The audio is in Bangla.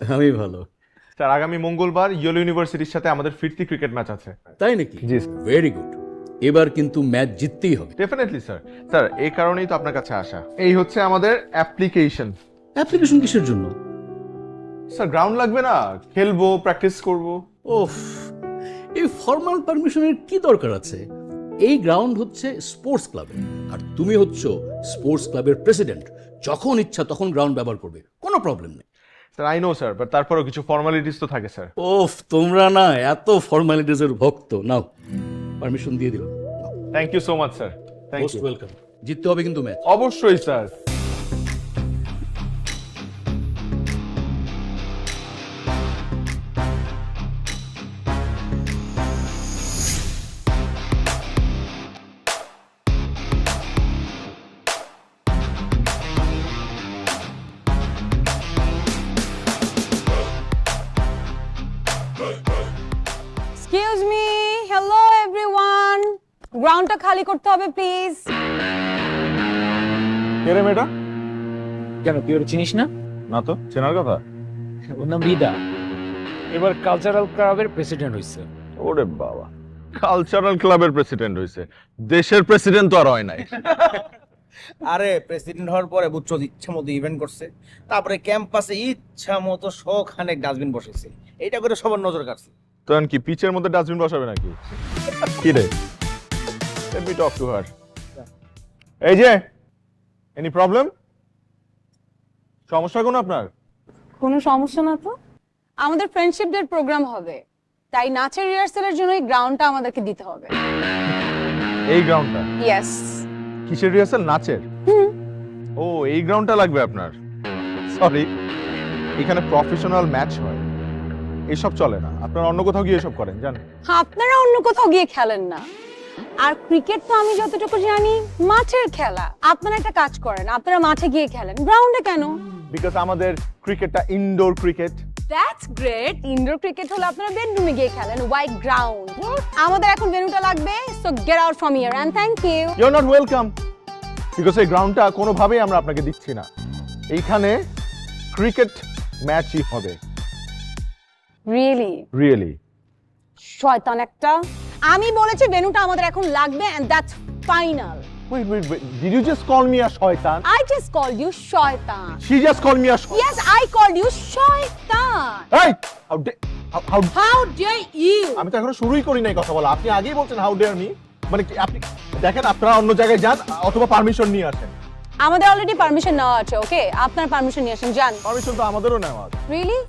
আমি ভালো। স্যার আগামী মঙ্গলবার ইয়েলো ইউনিভার্সিটির সাথে আমাদের ফিরতি ক্রিকেট ম্যাচ আছে। তাই নাকি? জি। Very good. এবার কিন্তু ম্যাচ জিততেই হবে। Definitely sir. স্যার এই কারণেই তো আপনার কাছে আসা। এই হচ্ছে আমাদের অ্যাপ্লিকেশন। অ্যাপ্লিকেশন কিসের জন্য? স্যার গ্রাউন্ড লাগবে না, খেলবো, প্র্যাকটিস করব। ওফ, এই ফর্মাল পারমিশনের কি দরকার আছে? এই গ্রাউন্ড হচ্ছে স্পোর্টস ক্লাবের, আর তুমি হচ্ছ স্পোর্টস ক্লাবের প্রেসিডেন্ট। যখন ইচ্ছা তখন গ্রাউন্ড ব্যবহার করবে, কোনো প্রবলেম নেই। Sir I know sir, but তারপরেও কিছু ফর্মালিটিস তো থাকে স্যার। ওফ, তোমরা না এত ফর্মালিটিজের ভক্ত। নাও, পারমিশন দিয়ে দিলাম। Thank you so much sir. Thank most you. Welcome. জিততে হবে কিন্তু ম্যাচ। অবশ্যই sir. Excuse me, hello everyone, গ্রাউন্ডটা খালি করতে হবে প্লিজ। কে রে মেয়েটা? কেন তুই ওর চিনিস না? না তো, চেনার কথা। ওর নাম রিদা, এবার কালচারাল ক্লাবের প্রেসিডেন্ট হয়েছে। ওরে বাবা, কালচারাল ক্লাবের প্রেসিডেন্ট হয়েছে, দেশের প্রেসিডেন্ট তো আর হয় নাই। আরে প্রেসিডেন্ট হওয়ার পরে বুঝছো ইচ্ছা মতো ইভেন্ট করছে, তারপরে ক্যাম্পাসে ইচ্ছা মতো শখানেক ডাস্টবিন বসেছে, এইটা করে সবার নজর কাটছে। তো কি পিচের মধ্যে ডাস্টবিন বসাবে নাকি? কি রে? Let me talk to her. এই যে, এনি প্রবলেম? সমস্যা কোন আপনার? কোনো সমস্যা না তো। আমাদের ফ্রেন্ডশিপ ডে প্রোগ্রাম হবে, তাই নাচের রিহার্সালের জন্য এই গ্রাউন্ডটা আমাদেরকে দিতে হবে। এই গ্রাউন্ডটা? ইয়েস। কিসের রিহার্সাল? নাচের? ও, এই গ্রাউন্ডটা লাগবে আপনার। সরি, এখানে প্রফেশনাল ম্যাচ হয়, এসব চলে না। আপনারা অন্য কোথাও গিয়ে এসব করেন, জানেন? আপনারা অন্য কোথাও গিয়ে খেলেন না। আর ক্রিকেট তো আমি যতটুকু জানি মাঠের খেলা। আপনারা একটা কাজ করেন, আপনারা মাঠে গিয়ে খেলেন, গ্রাউন্ডে কেন? বিকজ আমাদের ক্রিকেটটা indoor cricket. That's great. Indoor cricket হলে আপনারা বেডরুমে গিয়ে খেলেন, হোয়াইট গ্রাউন্ড। আমাদের এখন ভেন্যুটা লাগবে, so get out from here and thank you. You are not welcome, because এই গ্রাউন্ডটা কোনোভাবেই আমরা আপনাকে দিচ্ছি না। এইখানে ক্রিকেট ম্যাচই হবে। রিয়েলি? রিয়েলি? শয়তান একটা। আমি বলেছি ভেন্যুটা আমাদের এখন লাগবে and that's final. Wait, wait, wait. Did you just call me a শয়তান? I just called you শয়তান। She just called me a শয়তান. Yes, I called you শয়তান। Hey! How How dare you? আমি তো এখনো শুরুই করি নাই কথা বলা। আপনি আগেই বলছেন হাউ ডেয়ার মি। মানে কি আপনি দেখেন, আপনারা অন্য জায়গায় যান অথবা পারমিশন নিয়ে আসেন। আমাদের অলরেডি পারমিশন নেওয়া আছে, ওকে? আপনার পারমিশন নিয়ে আসেন, যান। পারমিশন তো আমাদেরও নেওয়া আছে। রিয়েলি?